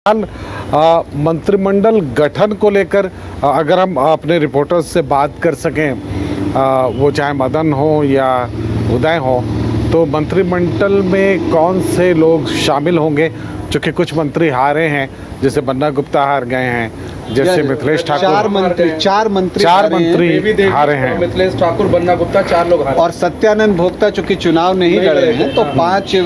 मंत्रिमंडल गठन को लेकर अगर हम अपने रिपोर्टर्स से बात कर सकें, वो चाहे मदन हो या उदय हो, तो मंत्रिमंडल में कौन से लोग शामिल होंगे? क्योंकि कुछ मंत्री हारे हैं, जैसे बन्ना गुप्ता हार गए हैं, जैसे मिथिलेश ठाकुर। चार मंत्री हारे हैं। मिथिलेश ठाकुर, बन्ना गुप्ता, 4 लोग हारे और सत्यानंद भोक्ता चूंकि चुनाव नहीं लड़े हैं, तो 5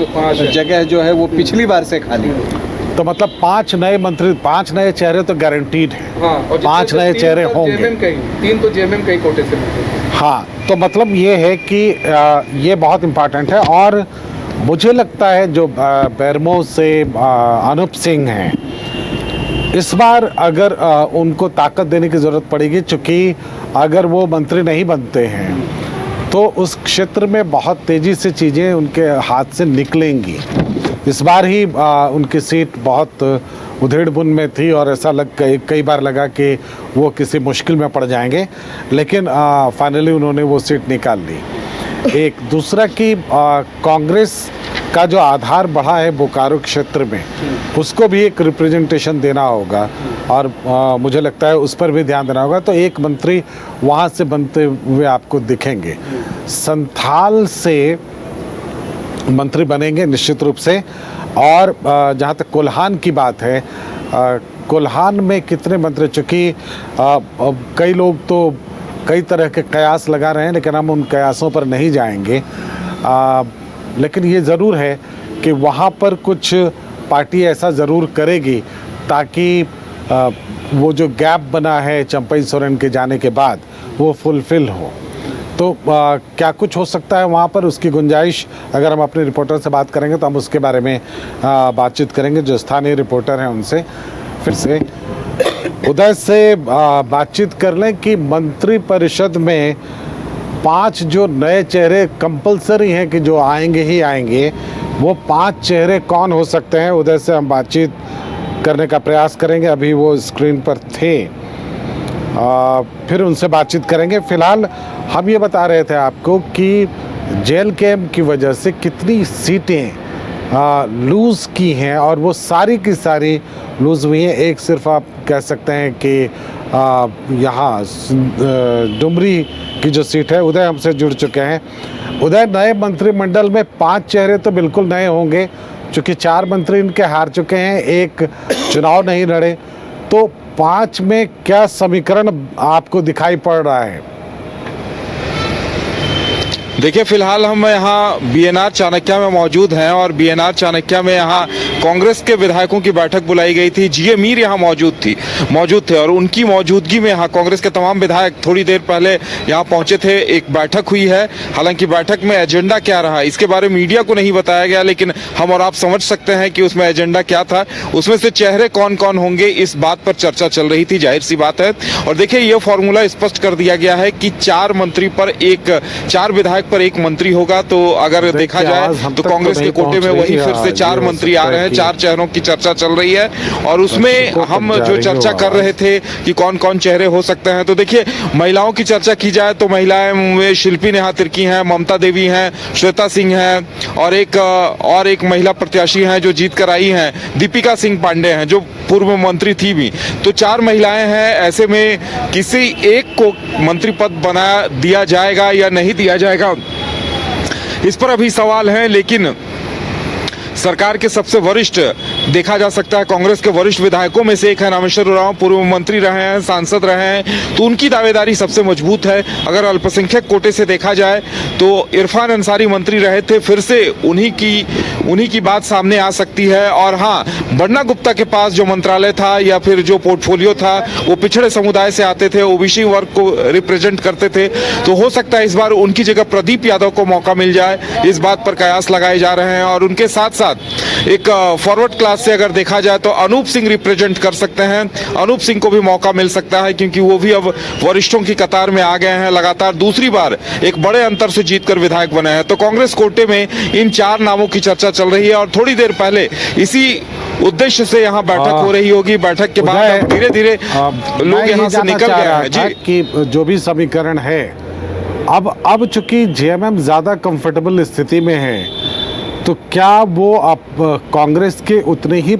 जगह जो है वो पिछली बार से खाली है। तो मतलब 5 नए मंत्री, 5 नए चेहरे तो गारंटीड हैं। और 5 नए चेहरे होंगे। 3 तो जेएमएम कई कोटे से मिले। हाँ, तो मतलब ये है कि ये बहुत इम्पोर्टेंट है। और मुझे लगता है जो बेरमो से अनूप सिंह हैं, इस बार अगर उनको ताकत देने की ज़रूरत पड़ेगी, चूँकि अगर वो मंत्री नहीं बनते हैं तो उस क्षेत्र में बहुत तेज़ी से चीज़ें उनके हाथ से निकलेंगी। इस बार ही उनकी सीट बहुत उधेड़-बुन में थी और ऐसा कई बार लगा कि वो किसी मुश्किल में पड़ जाएंगे, लेकिन फाइनली उन्होंने वो सीट निकाल ली। एक दूसरा कि कांग्रेस का जो आधार बढ़ा है बोकारो क्षेत्र में, उसको भी एक रिप्रेजेंटेशन देना होगा और मुझे लगता है उस पर भी ध्यान देना होगा। तो एक मंत्री वहाँ से बनते हुए आपको दिखेंगे। संथाल से मंत्री बनेंगे निश्चित रूप से। और जहाँ तक कोल्हान की बात है, कोल्हान में कितने मंत्री, चूँकि कई लोग तो कई तरह के कयास लगा रहे हैं, लेकिन हम उन कयासों पर नहीं जाएंगे। लेकिन ये ज़रूर है कि वहाँ पर कुछ पार्टी ऐसा ज़रूर करेगी ताकि वो जो गैप बना है चंपई सोरेन के जाने के बाद वो फुलफ़िल हो। तो क्या कुछ हो सकता है वहाँ पर, उसकी गुंजाइश अगर हम अपने रिपोर्टर से बात करेंगे तो हम उसके बारे में बातचीत करेंगे। जो स्थानीय रिपोर्टर हैं उनसे फिर से उदय से बातचीत कर लें कि मंत्री परिषद में 5 जो नए चेहरे कंपलसरी हैं कि जो आएंगे ही आएंगे, वो 5 चेहरे कौन हो सकते हैं? उदय से हम बातचीत करने का प्रयास करेंगे। अभी वो स्क्रीन पर थे, फिर उनसे बातचीत करेंगे। फिलहाल हम ये बता रहे थे आपको कि जेल कैम्प की वजह से कितनी सीटें लूज़ की हैं, और वो सारी की सारी लूज़ हुई हैं। एक सिर्फ आप कह सकते हैं कि यहाँ डुमरी की जो सीट है, उदय हमसे जुड़ चुके हैं। उदय, नए मंत्रिमंडल में 5 चेहरे तो बिल्कुल नए होंगे, चूँकि 4 मंत्री इनके हार चुके हैं, एक चुनाव नहीं लड़े। तो 5 में क्या समीकरण आपको दिखाई पड़ रहा है? देखिए, फिलहाल हम यहाँ बीएनआर चाणक्य में मौजूद हैं और बीएनआर चाणक्य में यहाँ कांग्रेस के विधायकों की बैठक बुलाई गई थी। जीए मीर यहाँ मौजूद थे और उनकी मौजूदगी में यहाँ कांग्रेस के तमाम विधायक थोड़ी देर पहले यहाँ पहुंचे थे। एक बैठक हुई है, हालांकि बैठक में एजेंडा क्या रहा इसके बारे में मीडिया को नहीं बताया गया, लेकिन हम और आप समझ सकते हैं कि उसमें एजेंडा क्या था। उसमें से चेहरे कौन कौन होंगे इस बात पर चर्चा चल रही थी, जाहिर सी बात है। और देखिए, ये फॉर्मूला स्पष्ट कर दिया गया है कि 4 विधायक पर एक मंत्री होगा। तो अगर देखा जाए तो कांग्रेस के कोटे में वही फिर से 4 मंत्री आ रहे हैं। 4 चेहरों की चर्चा चल रही है और उसमें हम जो चर्चा कर रहे थे कि कौन कौन चेहरे हो सकते हैं, तो देखिए, महिलाओं की चर्चा की जाए तो महिलाएं में शिल्पी नेहा तिर्की हैं, ममता देवी हैं, श्वेता सिंह हैं और एक महिला प्रत्याशी हैं जो जीत कर आई हैं, दीपिका सिंह पांडे हैं जो पूर्व मंत्री थी भी। तो 4 महिलाएं हैं। ऐसे में किसी एक को मंत्री पद बना दिया जाएगा या नहीं दिया जाएगा, इस पर अभी सवाल है। लेकिन सरकार के सबसे वरिष्ठ देखा जा सकता है, कांग्रेस के वरिष्ठ विधायकों में से एक है रामेश्वर उरांव, पूर्व मंत्री रहे हैं, सांसद रहे हैं, तो उनकी दावेदारी सबसे मजबूत है। अगर अल्पसंख्यक कोटे से देखा जाए तो इरफान अंसारी मंत्री रहे थे, फिर से उन्हीं की बात सामने आ सकती है। और हाँ, बन्ना गुप्ता के पास जो मंत्रालय था या फिर जो पोर्टफोलियो था, वो पिछड़े समुदाय से आते थे, ओबीसी वर्ग को रिप्रेजेंट करते थे, तो हो सकता है इस बार उनकी जगह प्रदीप यादव को मौका मिल जाए। इस बात पर कयास लगाए जा रहे हैं। और उनके साथ एक फॉरवर्ड क्लास से अगर देखा जाए तो अनूप सिंह रिप्रेजेंट कर सकते हैं। अनूप सिंह को भी मौका मिल सकता है क्योंकि वो भी अब वरिष्ठों की कतार में आ गए हैं, लगातार दूसरी बार एक बड़े अंतर से जीतकर विधायक बने हैं। तो कांग्रेस कोटे में इन 4 नामों की चर्चा चल रही है और थोड़ी देर पहले इसी उद्देश्य से यहाँ बैठक हो रही होगी। बैठक के बाद धीरे धीरे लोग यहाँ से निकल गए हैं जी, कि जो भी समीकरण है, अब चूंकि जेएमएम ज्यादा कंफर्टेबल स्थिति में है तो क्या वो आप कांग्रेस के उतने ही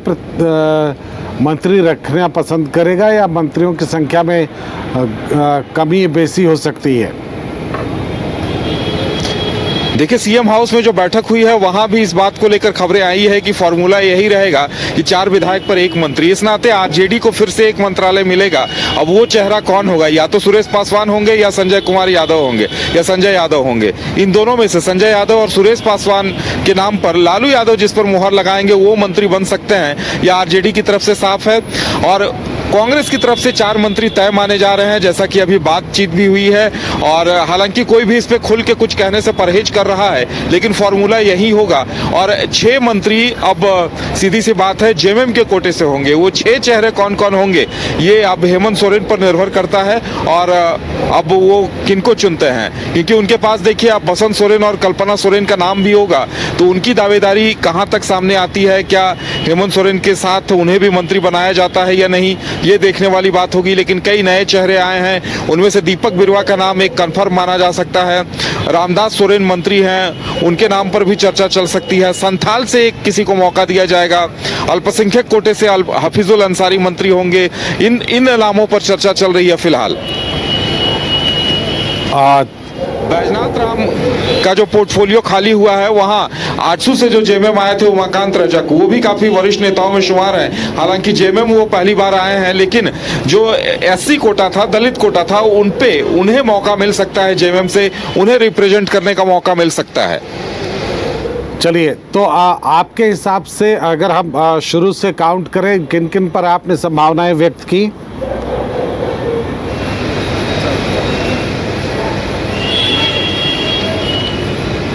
मंत्री रखना पसंद करेगा या मंत्रियों की संख्या में कमी बेसी हो सकती है? देखिए, सीएम हाउस में जो बैठक हुई है वहां भी इस बात को लेकर खबरें आई है कि फॉर्मूला यही रहेगा कि 4 विधायक पर 1 मंत्री। इस नाते आरजेडी को फिर से एक मंत्रालय मिलेगा। अब वो चेहरा कौन होगा? या तो सुरेश पासवान होंगे या संजय कुमार यादव होंगे या संजय यादव होंगे। इन दोनों में से संजय यादव और सुरेश पासवान के नाम पर लालू यादव जिस पर मुहर लगाएंगे वो मंत्री बन सकते हैं, या आरजेडी की तरफ से साफ है। और कांग्रेस की तरफ से 4 मंत्री तय माने जा रहे हैं, जैसा कि अभी बातचीत भी हुई है। और हालांकि कोई भी इस पे खुल के कुछ कहने से परहेज कर रहा है, लेकिन फॉर्मूला यही होगा। और 6 मंत्री अब सीधी सी बात है जेएमएम के कोटे से होंगे। वो 6 चेहरे कौन कौन होंगे ये अब हेमंत सोरेन पर निर्भर करता है, और अब वो किनको चुनते हैं, क्योंकि उनके पास देखिए अब बसंत सोरेन और कल्पना सोरेन का नाम भी होगा। तो उनकी दावेदारी कहां तक सामने आती है, क्या हेमंत सोरेन के साथ उन्हें भी मंत्री बनाया जाता है या नहीं, ये देखने वाली बात होगी। लेकिन कई नए चेहरे आए हैं, उनमें से दीपक बिरुवा का नाम एक कंफर्म माना जा सकता है। रामदास सोरेन मंत्री हैं, उनके नाम पर भी चर्चा चल सकती है। संथाल से किसी को मौका दिया जाएगा। अल्पसंख्यक कोटे से हफीजुल अंसारी मंत्री होंगे। इन नामों पर चर्चा चल रही है फिलहाल। बैजनाथ राम का जो पोर्टफोलियो खाली हुआ है, वहां आजसू से जो जेएमएम आए थे उमाकांत रजक, वो भी काफी वरिष्ठ नेताओं में शुमार हैं। हालांकि जेएमएम वो पहली बार आए हैं, लेकिन जो एससी कोटा था, दलित कोटा था, उन्हें मौका मिल सकता है जेएमएम से, उन्हें रिप्रेजेंट करने का मौका मिल सकता है। चलिए, तो आपके हिसाब से अगर हम शुरू से काउंट करें, किन किन पर आपने संभावनाएं व्यक्त की?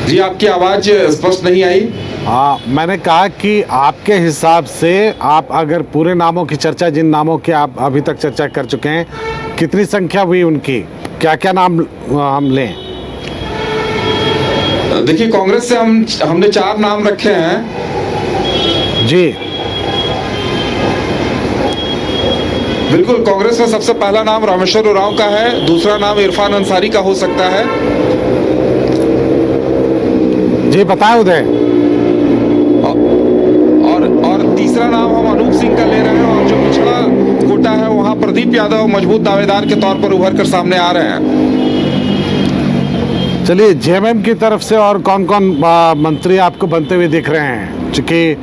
जी, आपकी आवाज स्पष्ट नहीं आई। मैंने कहा कि आपके हिसाब से आप अगर पूरे नामों की चर्चा, जिन नामों की आप अभी तक चर्चा कर चुके हैं, कितनी संख्या हुई उनकी, क्या क्या नाम हम लें? देखिए, कांग्रेस से हमने 4 नाम रखे हैं। जी बिल्कुल, कांग्रेस में सबसे पहला नाम रामेश्वर उरांव का है, दूसरा नाम इरफान अंसारी का हो सकता है। जी बताएं उदय। और तीसरा नाम हम अनूप सिंह का ले रहे हैं, और जो पिछड़ा कोटा है वहां प्रदीप यादव मजबूत दावेदार के तौर पर उभर कर सामने आ रहे हैं। चलिए, जेएमएम की तरफ से और कौन कौन मंत्री आपको बनते हुए दिख रहे हैं? चूंकि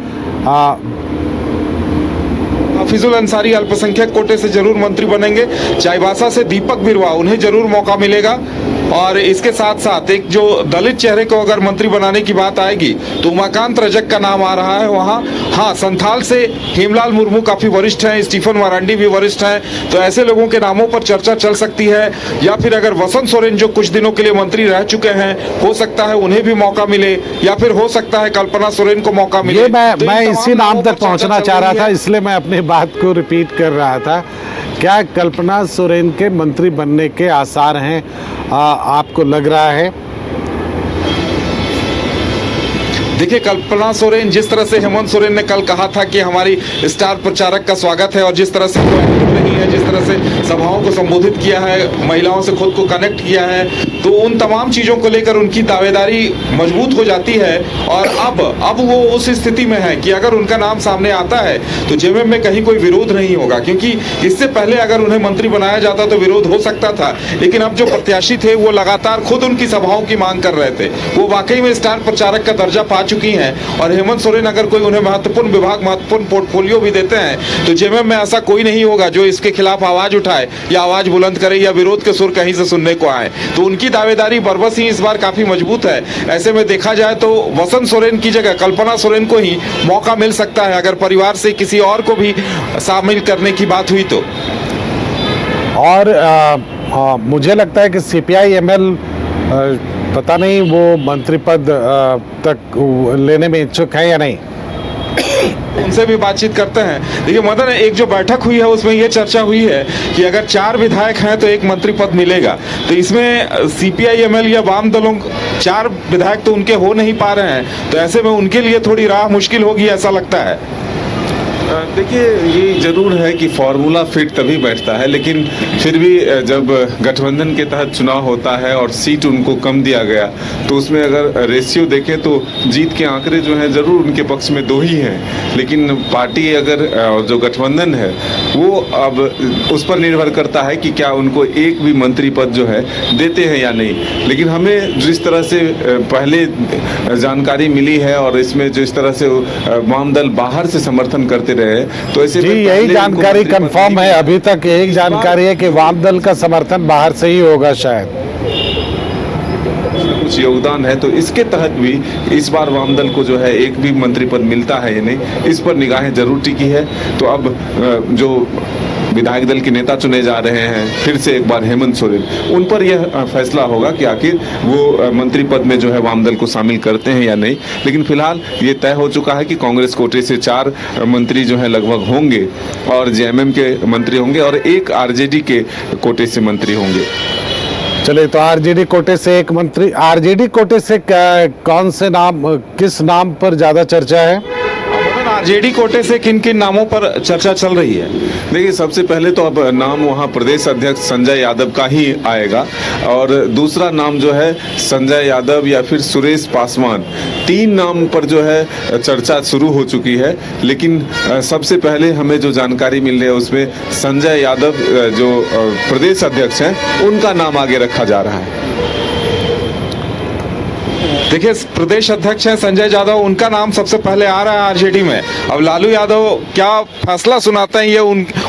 हफीजुल अंसारी अल्पसंख्यक कोटे से जरूर मंत्री बनेंगे। चाईबासा से दीपक बिरुवा, उन्हें जरूर मौका मिलेगा। और इसके साथ साथ एक जो दलित चेहरे को अगर मंत्री बनाने की बात आएगी तो उमाकांत रजक का नाम आ रहा है वहां। हाँ, संथाल से हेमलाल मुर्मू काफी वरिष्ठ हैं, स्टीफन मारांडी भी वरिष्ठ हैं, तो ऐसे लोगों के नामों पर चर्चा चल सकती है। या फिर अगर वसंत सोरेन जो कुछ दिनों के लिए मंत्री रह चुके हैं, हो सकता है उन्हें भी मौका मिले, या फिर हो सकता है कल्पना सोरेन को मौका मिले। ये मैं इसी नाम तक पहुंचना चाह रहा था, इसलिए मैं अपनी बात को रिपीट कर रहा था। क्या कल्पना सोरेन के मंत्री बनने के आसार हैं, आपको लग रहा है? देखिए, कल्पना सोरेन, जिस तरह से हेमंत सोरेन ने कल कहा था कि हमारी स्टार प्रचारक का स्वागत है, और जिस तरह से रही है, जिस तरह से सभाओं को संबोधित किया है, महिलाओं से खुद को कनेक्ट किया है, तो उन तमाम चीजों को लेकर उनकी दावेदारी मजबूत हो जाती है। और अब वो उस स्थिति में है कि अगर उनका नाम सामने आता है तो जेएमएम में कहीं कोई विरोध नहीं होगा, क्योंकि इससे पहले अगर उन्हें मंत्री बनाया जाता तो विरोध हो सकता था। लेकिन अब जो प्रत्याशी थे वो लगातार खुद उनकी सभाओं की मांग कर रहे थे, वो वाकई में स्टार प्रचारक का दर्जा पा चुकी हैं। और हेमंत सोरेन अगर कोई उन्हें महत्वपूर्ण विभाग, महत्वपूर्ण पोर्टफोलियो भी देते हैं, तो जेएमएम में ऐसा कोई नहीं होगा जो इसके खिलाफ आवाज उठाए या आवाज बुलंद करे या विरोध के सुर कहीं से सुनने को आए। तो उनकी दावेदारी बरबस ही इस बार काफी मजबूत है। ऐसे में देखा जाए तो वसंत सोरेन की जगह कल्पना सोरेन को ही मौका मिल सकता है, अगर परिवार से किसी और को भी शामिल करने की बात हुई तो। और मुझे लगता है कि सीपीआई-एमएल पता नहीं वो मंत्री पद तक लेने में इच्छुक है या नहीं, उनसे भी बातचीत करते हैं। देखिए मदन, एक जो बैठक हुई है उसमें ये चर्चा हुई है कि अगर 4 विधायक हैं तो 1 मंत्री पद मिलेगा। तो इसमें सीपीआई-एमएल या वाम दलों 4 विधायक तो उनके हो नहीं पा रहे हैं, तो ऐसे में उनके लिए थोड़ी राह मुश्किल होगी, ऐसा लगता है। देखिए, ये जरूर है कि फार्मूला फिट तभी बैठता है, लेकिन फिर भी जब गठबंधन के तहत चुनाव होता है और सीट उनको कम दिया गया, तो उसमें अगर रेशियो देखें तो जीत के आंकड़े जो हैं ज़रूर उनके पक्ष में 2 ही हैं, लेकिन पार्टी अगर जो गठबंधन है वो अब उस पर निर्भर करता है कि क्या उनको एक भी मंत्री पद जो है देते हैं या नहीं। लेकिन हमें जिस तरह से पहले जानकारी मिली है और इसमें जिस तरह से वाम दल बाहर से समर्थन करते रहे, तो ऐसे जी में यही पहले उनको जानकारी मंत्री पद कंफर्म नहीं है, मिला। अभी तक यही जानकारी है कि वाम दल का समर्थन बाहर से ही होगा शायद। कुछ योगदान है, तो इसके तहत भी इस बार वाम दल को जो है एक भी मंत्री पद मिलता है या नहीं, इस पर निगाहें जरूर टिकी है। तो अब जो विधायक दल के नेता चुने जा रहे हैं फिर से एक बार हेमंत सोरेन, उन पर यह फैसला होगा कि आखिर वो मंत्री पद में जो है वाम दल को शामिल करते हैं या नहीं। लेकिन फिलहाल ये तय हो चुका है कि कांग्रेस कोटे से 4 मंत्री जो है लगभग होंगे और जेएमएम के मंत्री होंगे और 1 आरजेडी के कोटे से मंत्री होंगे। चलिए, तो आरजेडी कोटे से 1 मंत्री, आरजेडी कोटे से कौन से नाम, किस नाम पर ज्यादा चर्चा है? आरजेडी कोटे से किन किन नामों पर चर्चा चल रही है? देखिए, सबसे पहले तो अब नाम वहाँ प्रदेश अध्यक्ष संजय यादव का ही आएगा और दूसरा नाम जो है संजय यादव या फिर सुरेश पासवान। 3 नाम पर जो है चर्चा शुरू हो चुकी है, लेकिन सबसे पहले हमें जो जानकारी मिल रही है उसमें संजय यादव जो प्रदेश अध्यक्ष हैं उनका नाम आगे रखा जा रहा है। देखिए, प्रदेश अध्यक्ष हैं संजय यादव, उनका नाम सबसे पहले आ रहा है आरजेडी में। अब लालू यादव क्या फैसला सुनाते हैं ये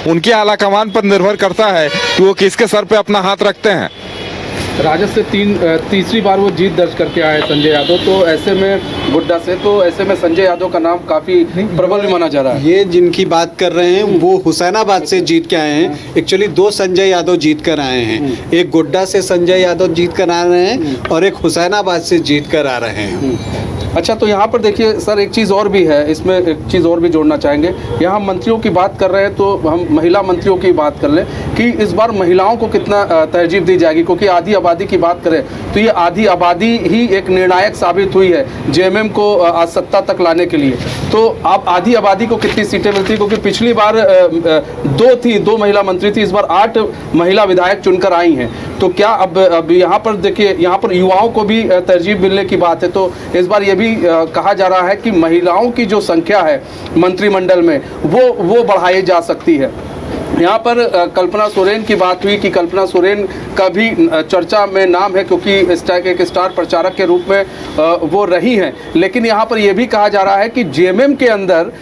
उनके आलाकमान पर निर्भर करता है कि वो किसके सर पे अपना हाथ रखते हैं। राजद से तीसरी बार वो जीत दर्ज करके आए संजय यादव, तो ऐसे में गुड्डा से, तो ऐसे में संजय यादव का नाम काफ़ी प्रबल माना जा रहा है। ये जिनकी बात कर रहे हैं वो हुसैनाबाद से जीत के आए हैं। एक्चुअली 2 संजय यादव जीत कर आए हैं, एक गोड्डा से संजय यादव जीत कर आ रहे हैं और एक हुसैनाबाद से जीत कर आ रहे हैं। अच्छा, तो यहाँ पर देखिए सर, एक चीज़ और भी है, इसमें एक चीज़ और भी जोड़ना चाहेंगे। यहाँ मंत्रियों की बात कर रहे हैं तो हम महिला मंत्रियों की बात कर लें कि इस बार महिलाओं को कितना तरजीह दी जाएगी, क्योंकि आधी आबादी की बात करें तो ये आधी आबादी ही एक निर्णायक साबित हुई है जेएमएम को आज सत्ता तक लाने के लिए। तो आप आधी आबादी को कितनी सीटें मिलती, क्योंकि पिछली बार 2 महिला मंत्री थी, इस बार 8 महिला विधायक चुनकर आई हैं। तो क्या अब यहाँ पर देखिए, यहाँ पर युवाओं को भी तरजीह मिलने की बात है, तो इस बार ये भी कहा जा रहा है कि महिलाओं की जो संख्या है मंत्रिमंडल में वो बढ़ाई जा सकती है। यहाँ पर कल्पना सोरेन की बात हुई कि कल्पना सोरेन का भी चर्चा में नाम है, क्योंकि एक स्टार प्रचारक के रूप में वो रही हैं। लेकिन यहाँ पर यह भी कहा जा रहा है कि जेएमएम के अंदर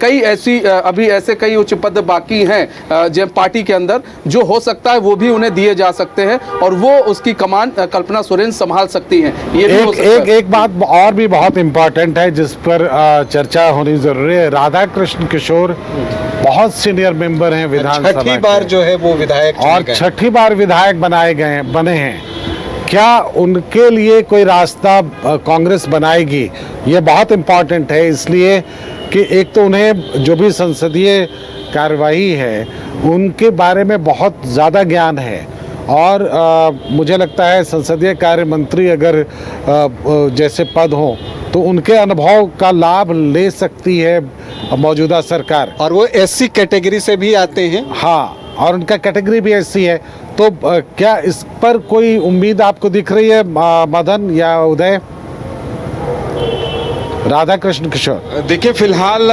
कई ऐसी अभी ऐसे कई उच्च पद बाकी हैं जेएम पार्टी के अंदर, जो हो सकता है वो भी उन्हें दिए जा सकते हैं और वो उसकी कमान कल्पना सोरेन संभाल सकती हैं। ये भी हो सकता है। एक बात और भी बहुत इम्पोर्टेंट है जिस पर चर्चा होनी जरूरी है। राधा कृष्ण किशोर बहुत सीनियर मेंबर हैं विधानसभा, 6ठी बार जो है वो विधायक और 6ठी बार विधायक बने हैं। क्या उनके लिए कोई रास्ता कांग्रेस बनाएगी, ये बहुत इम्पोर्टेंट है, इसलिए कि एक तो उन्हें जो भी संसदीय कार्यवाही है उनके बारे में बहुत ज़्यादा ज्ञान है और मुझे लगता है संसदीय कार्य मंत्री अगर जैसे पद हों तो उनके अनुभव का लाभ ले सकती है मौजूदा सरकार। और वो एससी कैटेगरी से भी आते हैं। हाँ, और उनका कैटेगरी भी ऐसी है। तो क्या इस पर कोई उम्मीद आपको दिख रही है मदन या उदय? राधा कृष्ण किशोर, देखिए, फिलहाल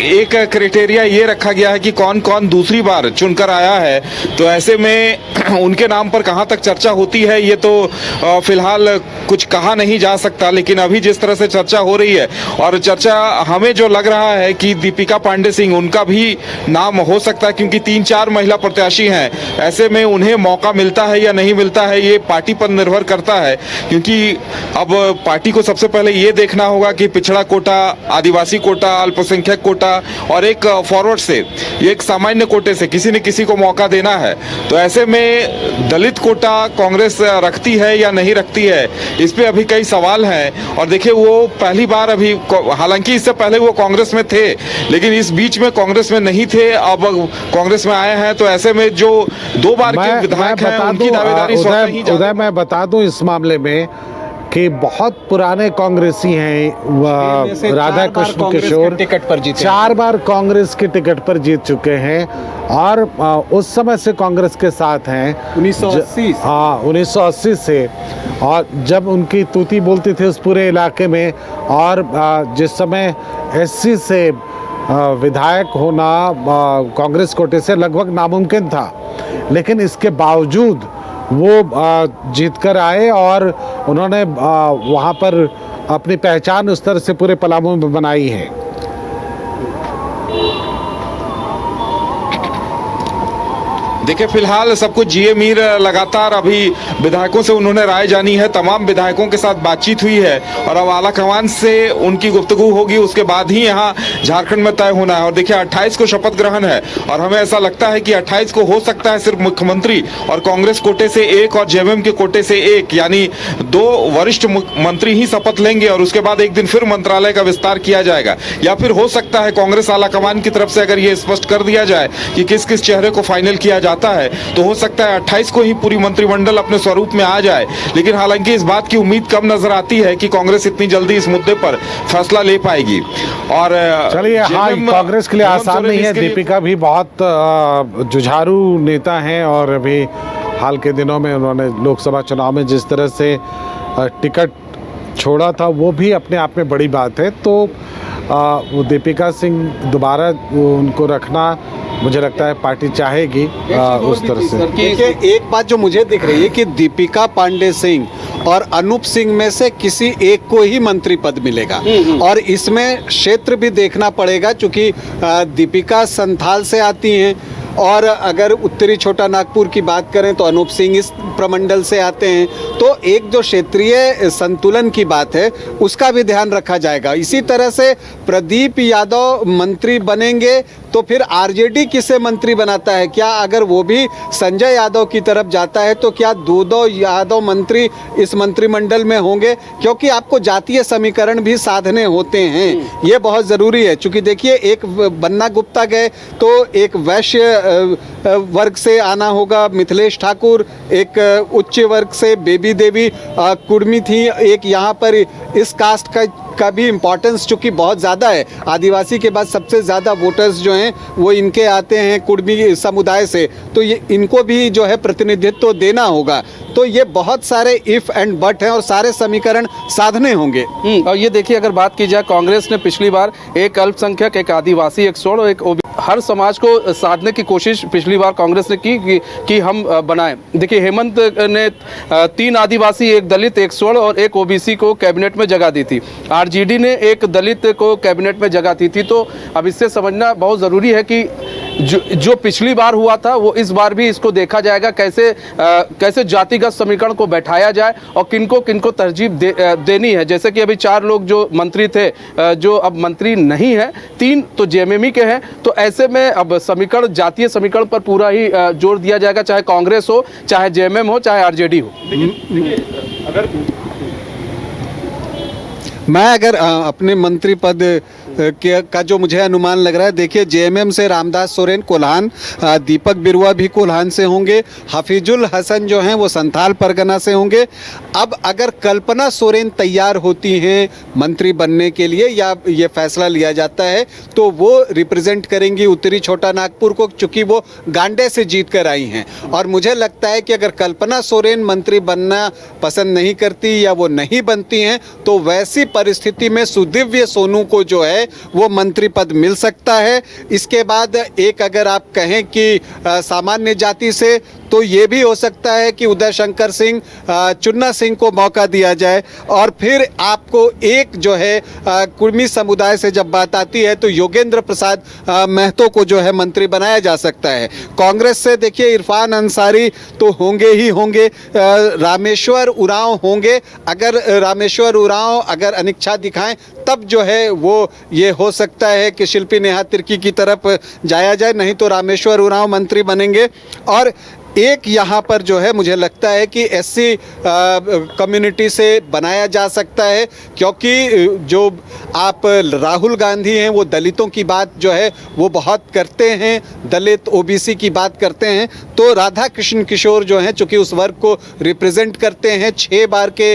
एक क्राइटेरिया ये रखा गया है कि कौन कौन दूसरी बार चुनकर आया है, तो ऐसे में उनके नाम पर कहां तक चर्चा होती है ये तो फिलहाल कुछ कहा नहीं जा सकता। लेकिन अभी जिस तरह से चर्चा हो रही है और चर्चा हमें जो लग रहा है कि दीपिका पांडे सिंह, उनका भी नाम हो सकता है, क्योंकि 3-4 महिला प्रत्याशी हैं। ऐसे में उन्हें मौका मिलता है या नहीं मिलता है ये पार्टी पर निर्भर करता है, क्योंकि अब पार्टी को सबसे पहले ये देखना होगा कि पिछड़ा कोटा, आदिवासी कोटा, अल्पसंख्यक कोटा और एक फॉरवर्ड से, एक सामान्य कोटे से किसी न किसी को मौका देना है। तो ऐसे में दलित कोटा कांग्रेस रखती है या नहीं रखती है, इस पे अभी कई सवाल हैं। और देखिए, वो पहली बार अभी, हालांकि इससे पहले वो कांग्रेस में थे लेकिन इस बीच में कांग्रेस में नहीं थे, अब कांग्रेस में आए हैं। तो ऐसे में जो 2 बार के विधायक हैं उनकी दावेदारी उदय, मैं बता दूं इस मामले में कि बहुत पुराने कांग्रेसी हैं राधा कृष्ण किशोर, टिकट पर जीते 4 बार कांग्रेस के टिकट पर जीत चुके हैं और उस समय से कांग्रेस के साथ हैं 1980 से। हाँ 1980 से, और जब उनकी तूती बोलती थी उस पूरे इलाके में, और जिस समय एससी से विधायक होना कांग्रेस कोटे से लगभग नामुमकिन था, लेकिन इसके बावजूद वो जीत कर आए और उन्होंने वहाँ पर अपनी पहचान उस तरह से पूरे पलामू में बनाई है। देखिए फिलहाल सब कुछ जीए मीर लगातार अभी विधायकों से उन्होंने राय जानी है, तमाम विधायकों के साथ बातचीत हुई है और अब आलाकमान से उनकी गुफ्तगू होगी, उसके बाद ही यहाँ झारखंड में तय होना है। और देखिए 28 को शपथ ग्रहण है और हमें ऐसा लगता है कि 28 को हो सकता है सिर्फ मुख्यमंत्री और कांग्रेस कोटे से एक और जेएमएम के कोटे से एक, यानी 2 वरिष्ठ मंत्री ही शपथ लेंगे और उसके बाद एक दिन फिर मंत्रालय का विस्तार किया जाएगा। या फिर हो सकता है कांग्रेस आलाकमान की तरफ से अगर ये स्पष्ट कर दिया जाए कि किस किस चेहरे को फाइनल किया जाता है तो हो सकता है 28 को ही पूरी मंत्रिमंडल अपने स्वरूप में आ जाए। लेकिन हालांकि इस बात की उम्मीद कम नजर आती है कि कांग्रेस इतनी जल्दी इस मुद्दे पर फैसला ले पाएगी। और चलिए हाँ, कांग्रेस के लिए आसान नहीं है। दीपिका भी बहुत जुझारू नेता हैं और अभी हाल के दिनों में उन्होंने लोकसभा चुनाव में जिस तरह से टिकट छोड़ा था वो भी अपने आप में बड़ी बात है। तो वो दीपिका सिंह दोबारा उनको रखना मुझे लगता है पार्टी चाहेगी उस तरह से। देखिए एक बात जो मुझे दिख रही है कि दीपिका पांडे सिंह और अनूप सिंह में से किसी एक को ही मंत्री पद मिलेगा और इसमें क्षेत्र भी देखना पड़ेगा, क्योंकि दीपिका संथाल से आती हैं और अगर उत्तरी छोटा नागपुर की बात करें तो अनूप सिंह इस प्रमंडल से आते हैं। तो एक जो क्षेत्रीय संतुलन की बात है उसका भी ध्यान रखा जाएगा। इसी तरह से प्रदीप यादव मंत्री बनेंगे तो फिर आरजेडी किसे मंत्री बनाता है, क्या अगर वो भी संजय यादव की तरफ जाता है तो क्या 2 यादव मंत्री इस मंत्रिमंडल में होंगे, क्योंकि आपको जातीय समीकरण भी साधने होते हैं। ये बहुत ज़रूरी है, क्योंकि देखिए एक बन्ना गुप्ता गए तो एक वैश्य वर्ग से आना होगा मिथिलेश ठाकुर, एक उच्च वर्ग से बेबी देवी कुर्मी थी, एक यहाँ पर इस कास्ट का भी इम्पोर्टेंस चूँकि बहुत ज़्यादा है। आदिवासी के बाद सबसे ज़्यादा वोटर्स जो हैं वो इनके आते हैं कुर्मी समुदाय से, तो ये इनको भी जो है प्रतिनिधित्व देना होगा। तो ये बहुत सारे इफ़ एंड बट हैं और सारे समीकरण साधने होंगे। और ये देखिए अगर बात की जाए कांग्रेस ने पिछली बार एक अल्पसंख्यक, एक आदिवासी, एक सोड़ और एक हर समाज को साधने की कोशिश पिछली बार कांग्रेस ने की कि हम बनाएं। देखिए हेमंत ने 3 आदिवासी, एक दलित, एक सोड़ और एक ओबीसी को कैबिनेट में जगह दी थी। आरजेडी ने एक दलित को कैबिनेट में जगह दी थी। तो अब इससे समझना बहुत ज़रूरी है कि जो पिछली बार हुआ था वो इस बार भी इसको देखा जाएगा, कैसे जातिगत समीकरण को बैठाया जाए और किनको तरजीह देनी है। जैसे कि अभी 4 लोग जो मंत्री थे जो अब मंत्री नहीं है, 3 तो जेएमएम के हैं। तो ऐसे में अब समीकरण, जातीय समीकरण पर पूरा ही जोर दिया जाएगा, चाहे कांग्रेस हो, चाहे जेएमएम हो, चाहे आरजेडी हो। मैं अगर अपने मंत्री पद का जो मुझे अनुमान लग रहा है, देखिए जेएमएम से रामदास सोरेन कोल्हान, दीपक बिरुआ भी कोल्हान से होंगे, हफीजुल हसन जो हैं वो संथाल परगना से होंगे। अब अगर कल्पना सोरेन तैयार होती हैं मंत्री बनने के लिए या ये फैसला लिया जाता है तो वो रिप्रेजेंट करेंगी उत्तरी छोटा नागपुर को, चूँकि वो गांडे से जीत कर आई हैं। और मुझे लगता है कि अगर कल्पना सोरेन मंत्री बनना पसंद नहीं करती या वो नहीं बनती हैं तो वैसी परिस्थिति में सुदिव्य सोनू को जो है वो मंत्री पद मिल सकता है। इसके बाद एक अगर आप कहें कि सामान्य जाति से, तो ये भी हो सकता है कि उदय शंकर सिंह, चुन्ना सिंह को मौका दिया जाए। और फिर आपको एक जो है कुर्मी समुदाय से जब बात आती है तो योगेंद्र प्रसाद महतो को जो है मंत्री बनाया जा सकता है। कांग्रेस से देखिए इरफान अंसारी तो होंगे ही होंगे, रामेश्वर उरांव होंगे। अगर रामेश्वर उरांव अगर अनिच्छा दिखाएं तब जो है वो ये हो सकता है कि शिल्पी नेहा तिर्की की तरफ जाया जाए, नहीं तो रामेश्वर उरांव मंत्री बनेंगे। और एक यहाँ पर जो है मुझे लगता है कि एससी कम्युनिटी से बनाया जा सकता है, क्योंकि जो आप राहुल गांधी हैं वो दलितों की बात जो है वो बहुत करते हैं, दलित ओबीसी की बात करते हैं। तो राधा कृष्ण किशोर जो हैं चूँकि उस वर्ग को रिप्रेजेंट करते हैं, 6 बार के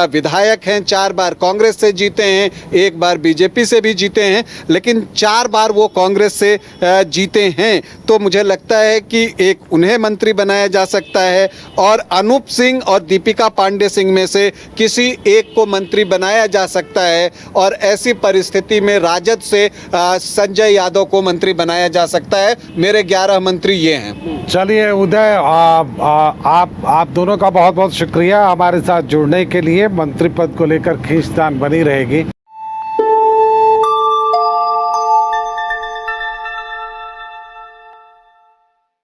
विधायक हैं, 4 बार कांग्रेस से जीते हैं, 1 बार बीजेपी से भी जीते हैं, लेकिन 4 बार वो कांग्रेस से जीते हैं। तो मुझे लगता है कि एक उन्हें मंत्री बनाया जा सकता है और अनूप सिंह और दीपिका पांडे सिंह में से किसी एक को मंत्री बनाया जा सकता है, और ऐसी परिस्थिति में राजद से संजय यादव को मंत्री बनाया जा सकता है। मेरे 11 मंत्री ये हैं। चलिए उदय, आप दोनों का बहुत बहुत शुक्रिया हमारे साथ जुड़ने के लिए। मंत्री पद को लेकर खींचतान बनी रहेगी।